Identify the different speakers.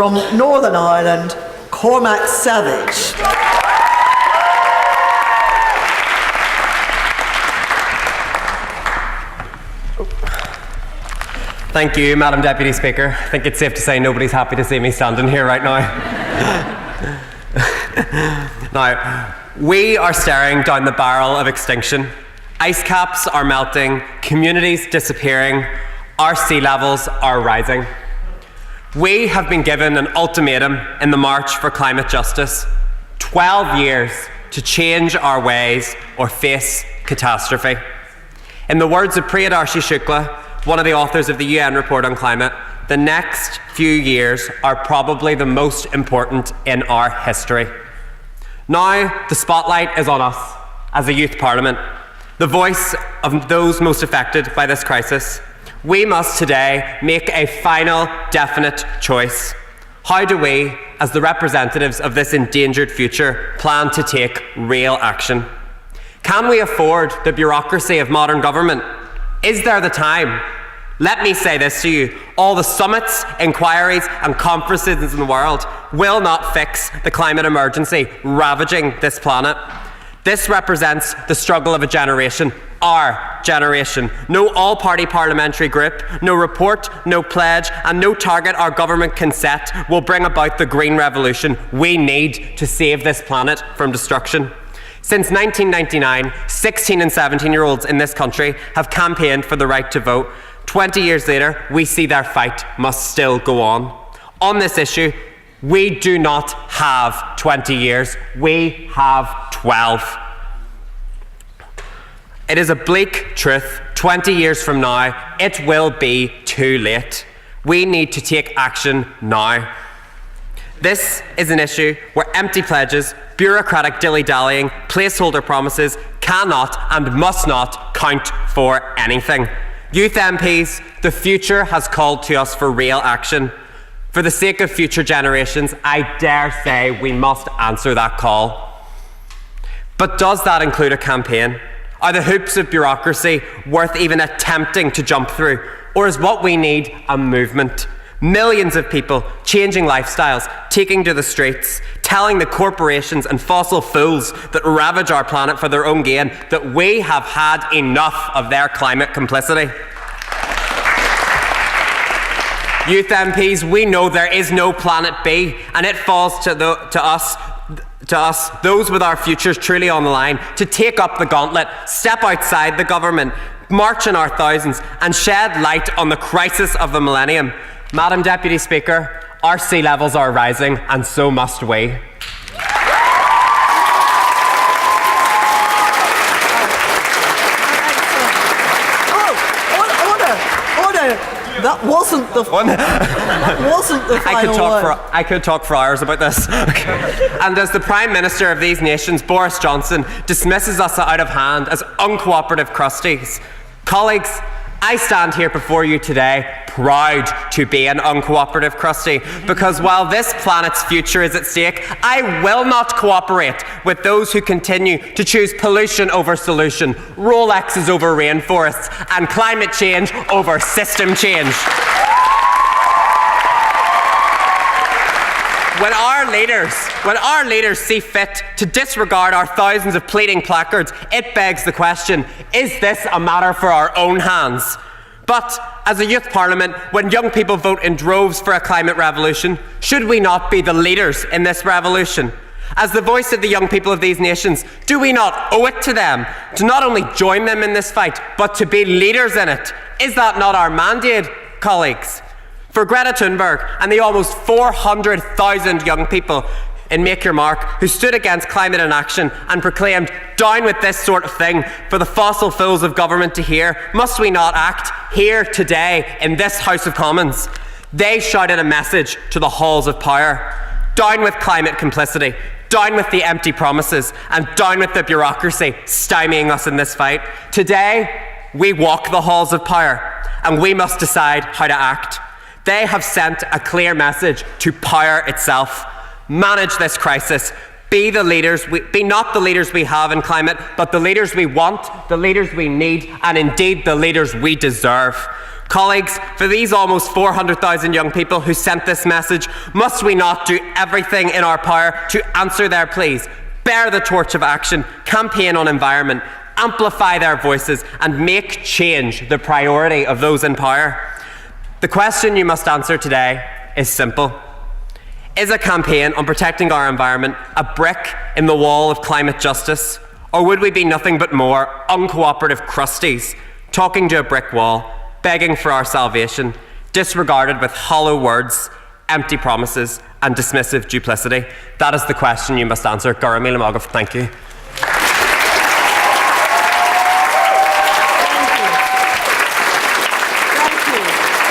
Speaker 1: from Northern Ireland, Cormac Savage.
Speaker 2: Thank you, Madam Deputy Speaker. I think it's safe to say nobody's happy to see me standing here right now. Now, we are staring down the barrel of extinction. Ice caps are melting, communities disappearing, our sea levels are rising. We have been given an ultimatum in the March for Climate Justice: 12 years to change our ways or face catastrophe. In the words of Priya Darshi Shukla, one of the authors of the UN report on climate, the next few years are probably the most important in our history. Now, the spotlight is on us as a youth parliament, the voice of those most affected by this crisis. We must today make a final, definite choice. How do we, as the representatives of this endangered future, plan to take real action? Can we afford the bureaucracy of modern government? Is there the time? Let me say this to you: all the summits, inquiries and conferences in the world will not fix the climate emergency ravaging this planet. This represents the struggle of a generation, our generation. No all-party parliamentary group, no report, no pledge and no target our government can set will bring about the green revolution we need to save this planet from destruction. Since 1999, 16 and 17-year-olds in this country have campaigned for the right to vote. 20 years later, we see their fight must still go on. On this issue, we do not have 20 years, we have 12. It is a bleak truth. 20 years from now, it will be too late. We need to take action now. This is an issue where empty pledges, bureaucratic dilly-dallying, placeholder promises cannot and must not count for anything. Youth MPs, the future has called to us for real action. For the sake of future generations, I dare say we must answer that call. But does that include a campaign? Are the hoops of bureaucracy worth even attempting to jump through? Or is what we need a movement? Millions of people changing lifestyles, taking to the streets, telling the corporations and fossil fools that ravage our planet for their own gain that we have had enough of their climate complicity. Youth MPs, we know there is no planet B, and it falls to us, those with our futures truly on the line, to take up the gauntlet, step outside the government, march in our thousands, and shed light on the crisis of the millennium. Madam Deputy Speaker, our sea levels are rising, and so must we.
Speaker 1: That wasn't the final word.
Speaker 2: I could talk for hours about this. And as the Prime Minister of these nations, Boris Johnson, dismisses us out of hand as uncooperative crusties, colleagues, I stand here before you today proud to be an uncooperative crusty, because while this planet's future is at stake, I will not cooperate with those who continue to choose pollution over solution, Rolexes over rainforests, and climate change over system change. When our leaders see fit to disregard our thousands of pleading placards, it begs the question, is this a matter for our own hands? But as a youth parliament, when young people vote in droves for a climate revolution, should we not be the leaders in this revolution? As the voice of the young people of these nations, do we not owe it to them to not only join them in this fight, but to be leaders in it? Is that not our mandate, colleagues? For Greta Thunberg and the almost 400,000 young people in Make Your Mark who stood against climate inaction and proclaimed, "Down with this sort of thing," for the fossil fools of government to hear, must we not act here today in this House of Commons? They shouted a message to the halls of power. Down with climate complicity, down with the empty promises, and down with the bureaucracy stymieing us in this fight. Today, we walk the halls of power, and we must decide how to act. They have sent a clear message to power itself. Manage this crisis. Be not the leaders we have in climate, but the leaders we want, the leaders we need, and indeed the leaders we deserve. Colleagues, for these almost 400,000 young people who sent this message, must we not do everything in our power to answer their pleas, bear the torch of action, campaign on environment, amplify their voices, and make change the priority of those in power? The question you must answer today is simple. Is a campaign on protecting our environment a brick in the wall of climate justice, or would we be nothing but more uncooperative crusties, talking to a brick wall, begging for our salvation, disregarded with hollow words, empty promises, and dismissive duplicity? That is the question you must answer. Thank you.